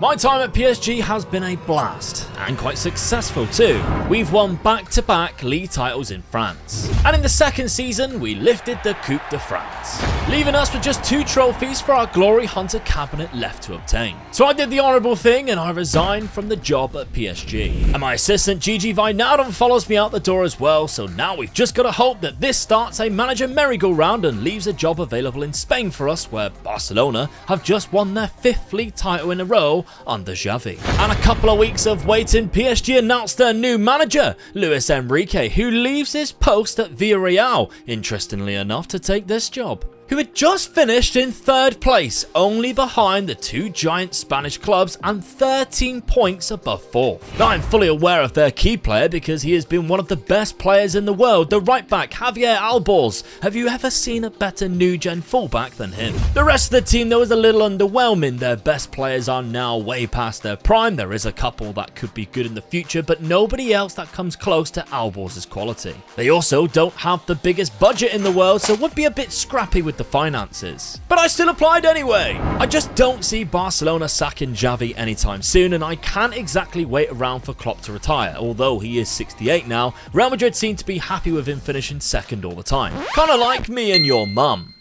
My time at PSG has been a blast, and quite successful too. We've won back-to-back league titles in France, and in the second season we lifted the Coupe de France, leaving us with just 2 trophies for our Glory Hunter cabinet left to obtain. So I did the honourable thing and I resigned from the job at PSG. And my assistant Gigi Wijnaldum follows me out the door as well, so now we've just got to hope that this starts a manager merry-go-round and leaves a job available in Spain for us, where Barcelona have just won their 5th league title in a row under Xavi. And a couple of weeks of waiting, PSG announced their new manager, Luis Enrique, who leaves his post at Villarreal, interestingly enough, to take this job, who had just finished in 3rd place, only behind the 2 giant Spanish clubs and 13 points above 4th. Now I'm fully aware of their key player because he has been one of the best players in the world, the right back Javier Alborz. Have you ever seen a better new gen fullback than him? The rest of the team though is a little underwhelming. Their best players are now way past their prime. There is a couple that could be good in the future, but nobody else that comes close to Alborz's quality. They also don't have the biggest budget in the world, so would be a bit scrappy with the finances. But I still applied anyway. I just don't see Barcelona sacking Xavi anytime soon, and I can't exactly wait around for Klopp to retire. Although he is 68 now, Real Madrid seem to be happy with him finishing 2nd all the time. Kinda like me and your mum.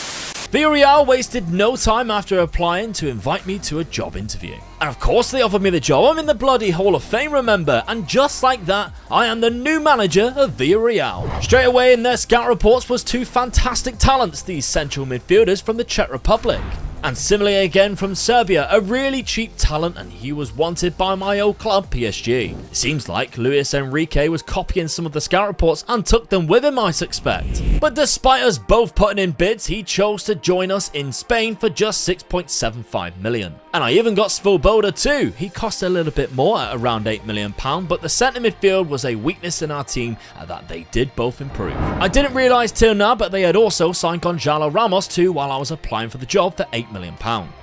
Villarreal wasted no time after applying to invite me to a job interview. And of course they offered me the job. I'm in the bloody Hall of Fame, remember? And just like that, I am the new manager of Villarreal. Straight away in their scout reports was 2 fantastic talents, these central midfielders from the Czech Republic. And similarly again from Serbia, a really cheap talent, and he was wanted by my old club PSG. It seems like Luis Enrique was copying some of the scout reports and took them with him, I suspect. But despite us both putting in bids, he chose to join us in Spain for just 6.75 million. And I even got Svoboda too. He cost a little bit more at around £8 million, but the centre midfield was a weakness in our team that they did both improve. I didn't realise till now, but they had also signed Gonzalo Ramos too while I was applying for the job for £8 million.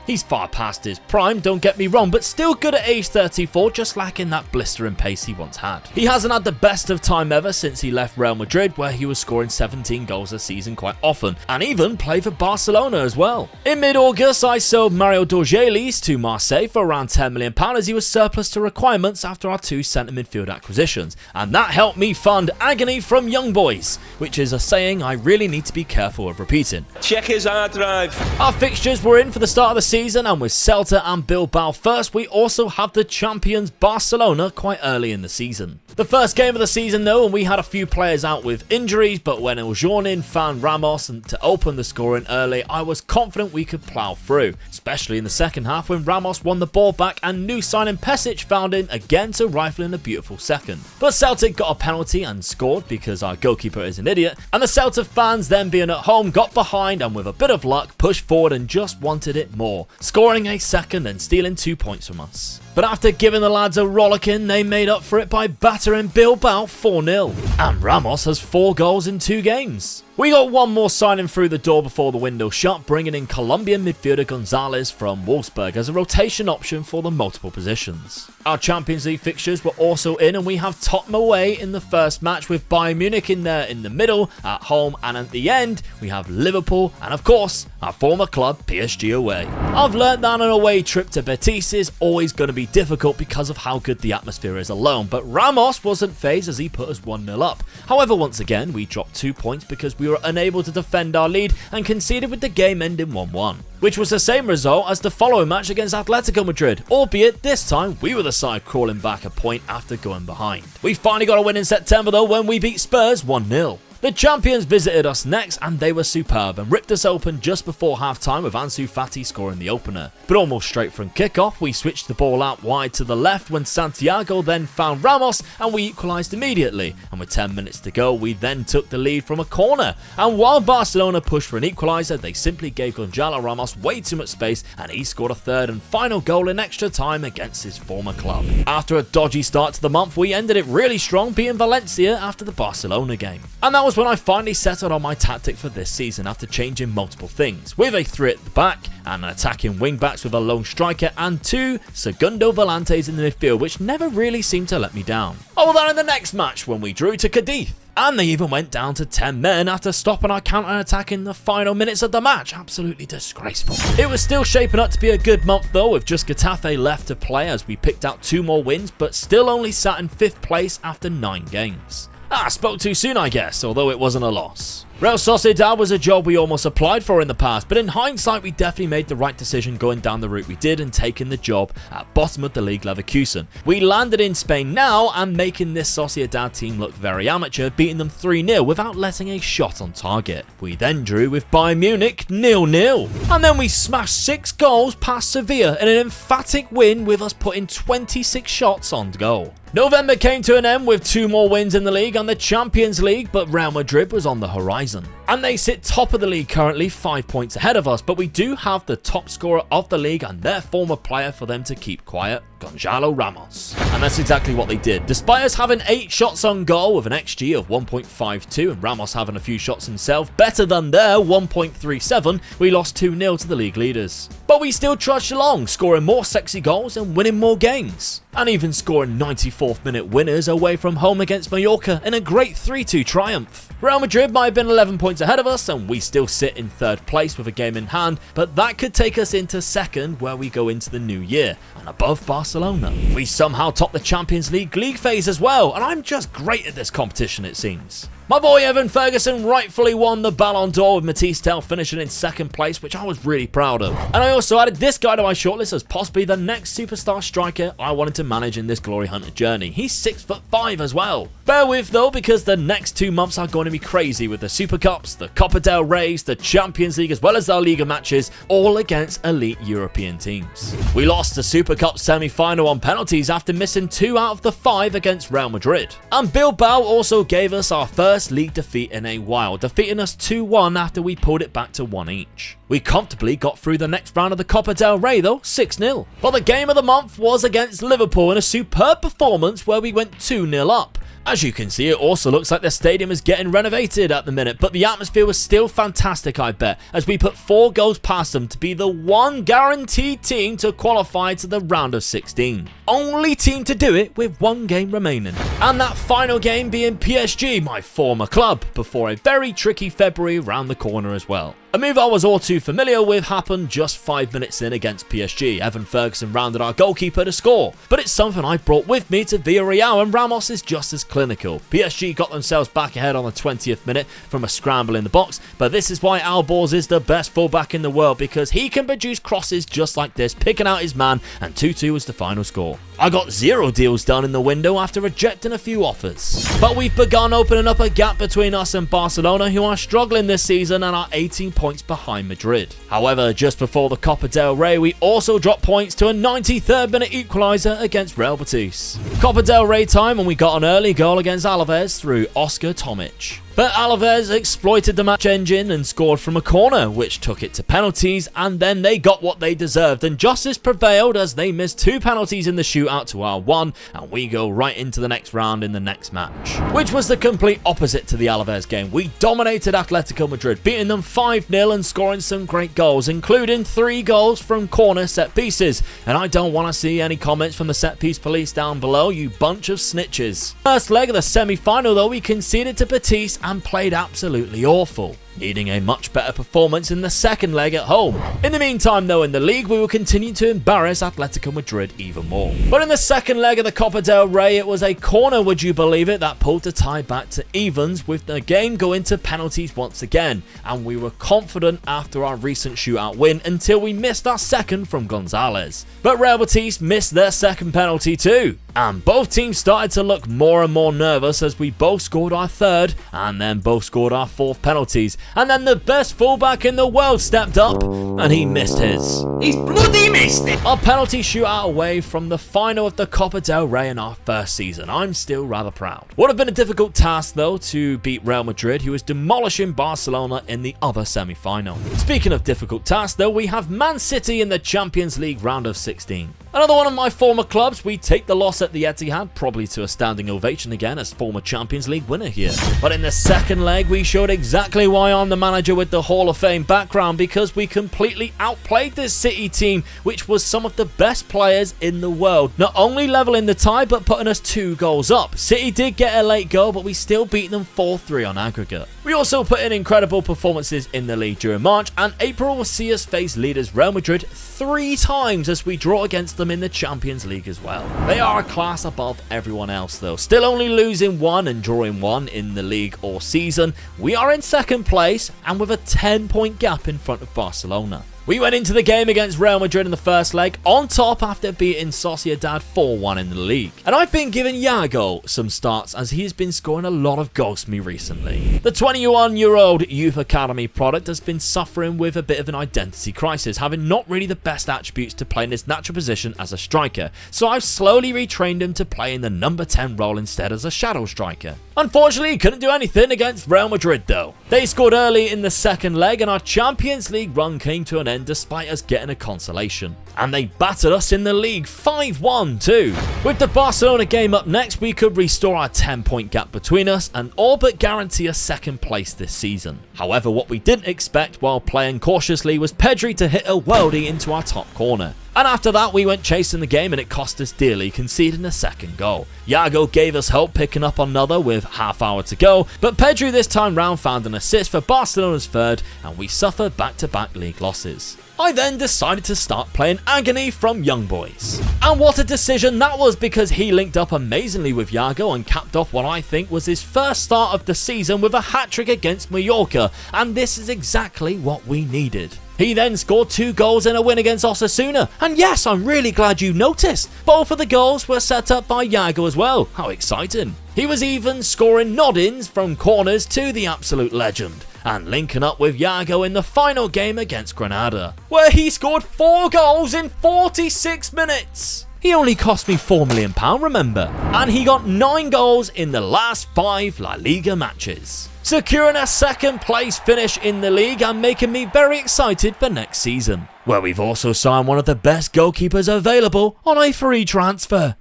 He's far past his prime, don't get me wrong, but still good at age 34, just lacking that blistering pace he once had. He hasn't had the best of time ever since he left Real Madrid, where he was scoring 17 goals a season quite often, and even played for Barcelona as well. In mid-August, I sold Mario Dorgelis to Marseille for around £10 million as he was surplus to requirements after our 2 centre midfield acquisitions, and that helped me fund agony from young boys, which is a saying I really need to be careful of repeating. Check his hard drive. Our fixtures were in for the start of the season, and with Celta and Bilbao first, we also have the champions Barcelona quite early in the season. The first game of the season though, and we had a few players out with injuries, but when Eljournin found Ramos and to open the scoring early, I was confident we could plough through, especially in the second half when Ramos won the ball back and new signing Pesic found him again to rifle in a beautiful second. But Celtic got a penalty and scored because our goalkeeper is an idiot, and the Celta fans, then being at home, got behind and with a bit of luck pushed forward and just wanted it more, scoring a second and stealing 2 points from us. But after giving the lads a rollicking, they made up for it by battering Bilbao 4-0. And Ramos has 4 goals in 2 games. We got one more signing through the door before the window shut, bringing in Colombian midfielder Gonzalez from Wolfsburg as a rotation option for the multiple positions. Our Champions League fixtures were also in, and we have Tottenham away in the first match with Bayern Munich in there in the middle, at home, and at the end we have Liverpool and of course our former club PSG away. I've learnt that an away trip to Betis is always going to be difficult because of how good the atmosphere is alone, but Ramos wasn't fazed as he put us 1-0 up. However, once again we dropped 2 points because we were unable to defend our lead and conceded with the game ending 1-1, which was the same result as the following match against Atletico Madrid, albeit this time we were the side crawling back a point after going behind. We finally got a win in September though when we beat Spurs 1-0. The champions visited us next and they were superb and ripped us open just before half-time with Ansu Fati scoring the opener. But almost straight from kick-off, we switched the ball out wide to the left when Santiago then found Ramos and we equalised immediately. And with 10 minutes to go, we then took the lead from a corner. And while Barcelona pushed for an equaliser, they simply gave Gonzalo Ramos way too much space and he scored a 3rd and final goal in extra time against his former club. After a dodgy start to the month, we ended it really strong, beating Valencia after the Barcelona game. And that was was when I finally settled on my tactic for this season after changing multiple things, with a 3 at the back and an attacking wingbacks with a lone striker and 2 segundo volantes in the midfield, which never really seemed to let me down. Other than in the next match when we drew to Cadiz. And they even went down to 10 men after stopping our counter-attack in the final minutes of the match. Absolutely disgraceful. It was still shaping up to be a good month though, with just Getafe left to play as we picked out 2 more wins, but still only sat in 5th place after 9 games. Spoke too soon I guess, although it wasn't a loss. Real Sociedad was a job we almost applied for in the past, but in hindsight we definitely made the right decision going down the route we did and taking the job at bottom of the league Leverkusen. We landed in Spain now and making this Sociedad team look very amateur, beating them 3-0 without letting a shot on target. We then drew with Bayern Munich 0-0, and then we smashed 6 goals past Sevilla in an emphatic win with us putting 26 shots on goal. November came to an end with 2 more wins in the league and the Champions League, but Real Madrid was on the horizon. And they sit top of the league currently, 5 points ahead of us, but we do have the top scorer of the league and their former player for them to keep quiet, Gonzalo Ramos. And that's exactly what they did. Despite us having 8 shots on goal with an XG of 1.52 and Ramos having a few shots himself, better than their 1.37, we lost 2-0 to the league leaders. But we still trudged along, scoring more sexy goals and winning more games. And even scoring 94th minute winners away from home against Mallorca in a great 3-2 triumph. Real Madrid might have been 11 points ahead of us and we still sit in 3rd place with a game in hand, but that could take us into 2nd where we go into the new year and above Barcelona. We somehow top the Champions League phase as well, and I'm just great at this competition it seems. My boy Evan Ferguson rightfully won the Ballon d'Or with Matisse Tel finishing in 2nd place, which I was really proud of. And I also added this guy to my shortlist as possibly the next superstar striker I wanted to manage in this Glory Hunter journey. He's 6'5" as well. Bear with though, because the next 2 months are going to be crazy with the Super Cups, the Copa del Reys, the Champions League as well as our Liga matches, all against elite European teams. We lost the Super Cup semi-final on penalties after missing 2 out of the 5 against Real Madrid. And Bilbao also gave us our first league defeat in a while, defeating us 2-1 after we pulled it back to 1 each. We comfortably got through the next round of the Copa del Rey though, 6-0. But the game of the month was against Liverpool in a superb performance where we went 2-0 up. As you can see, it also looks like the stadium is getting renovated at the minute, but the atmosphere was still fantastic I bet, as we put 4 goals past them to be the one guaranteed team to qualify to the round of 16. Only team to do it with 1 game remaining. And that final game being PSG, my former club, before a very tricky February round the corner as well. A move I was all too familiar with happened just 5 minutes in against PSG. Evan Ferguson rounded our goalkeeper to score, but it's something I brought with me to Villarreal and Ramos is just as clinical. PSG got themselves back ahead on the 20th minute from a scramble in the box, but this is why Alborz is the best fullback in the world, because he can produce crosses just like this, picking out his man, and 2-2 was the final score. I got 0 deals done in the window after rejecting a few offers. But we've begun opening up a gap between us and Barcelona, who are struggling this season and are 18 points behind Madrid. However, just before the Copa del Rey, we also dropped points to a 93rd minute equaliser against Real Betis. Copa del Rey time, and we got an early goal against Alaves through Oscar Tomic. But Alaves exploited the match engine and scored from a corner, which took it to penalties, and then they got what they deserved, and justice prevailed as they missed 2 penalties in the shootout to our 1, and we go right into the next round in the next match. Which was the complete opposite to the Alaves game. We dominated Atletico Madrid, beating them 5-0 and scoring some great goals, including 3 goals from corner set pieces. And I don't want to see any comments from the set piece police down below, you bunch of snitches. First leg of the semi-final though, we conceded to Betis and played absolutely awful, needing a much better performance in the second leg at home. In the meantime though, in the league we will continue to embarrass Atletico Madrid even more. But in the second leg of the Copa del Rey, it was a corner, would you believe it, that pulled the tie back to evens, with the game going to penalties once again, and we were confident after our recent shootout win until we missed our second from Gonzalez. But Real Betis missed their second penalty too, and both teams started to look more and more nervous as we both scored our third and then both scored our 4th penalties. And then the best fullback in the world stepped up, and he missed his. He's bloody missed it! Our penalty shootout away from the final of the Copa del Rey in our first season. I'm still rather proud. Would have been a difficult task though to beat Real Madrid, who was demolishing Barcelona in the other semi-final. Speaking of difficult tasks though, we have Man City in the Champions League round of 16. Another one of my former clubs, we take the loss at the Etihad, probably to a standing ovation again as former Champions League winner here. But in the second leg, we showed exactly why I'm the manager with the Hall of Fame background, because we completely outplayed this City team, which was some of the best players in the world. Not only leveling the tie, but putting us 2 goals up. City did get a late goal, but we still beat them 4-3 on aggregate. We also put in incredible performances in the league during March, and April will see us face leaders Real Madrid 3 times as we draw against them in the Champions League as well. They are a class above everyone else though, still only losing 1 and drawing 1 in the league all season. We are in second place and with a 10-point gap in front of Barcelona. We went into the game against Real Madrid in the first leg on top after beating Sociedad 4-1 in the league. And I've been giving Iago some starts as he has been scoring a lot of goals for me recently. The 21-year-old youth academy product has been suffering with a bit of an identity crisis, having not really the best attributes to play in his natural position as a striker. So I've slowly retrained him to play in the number 10 role instead as a shadow striker. Unfortunately, he couldn't do anything against Real Madrid though. They scored early in the second leg and our Champions League run came to an end despite us getting a consolation. And they battered us in the league 5-1 too. With the Barcelona game up next, we could restore our 10-point gap between us and all but guarantee a second place this season. However, what we didn't expect while playing cautiously was Pedri to hit a worldie into our top corner. And after that, we went chasing the game and it cost us dearly, conceding a second goal. Iago gave us help picking up another with half hour to go, but Pedri this time round found an assist for Barcelona's third and we suffered back-to-back league losses. I then decided to start playing Agony from Young Boys. And what a decision that was, because he linked up amazingly with Iago and capped off what I think was his first start of the season with a hat-trick against Mallorca, and this is exactly what we needed. He then scored 2 goals in a win against Osasuna, and yes, I'm really glad you noticed. Both of the goals were set up by Iago as well. How exciting. He was even scoring nod-ins from corners to the absolute legend, and linking up with Iago in the final game against Granada, where he scored 4 goals in 46 minutes. He only cost me £4 million, remember, and he got 9 goals in the last 5 La Liga matches, securing a second place finish in the league and making me very excited for next season, where we've also signed one of the best goalkeepers available on a free transfer.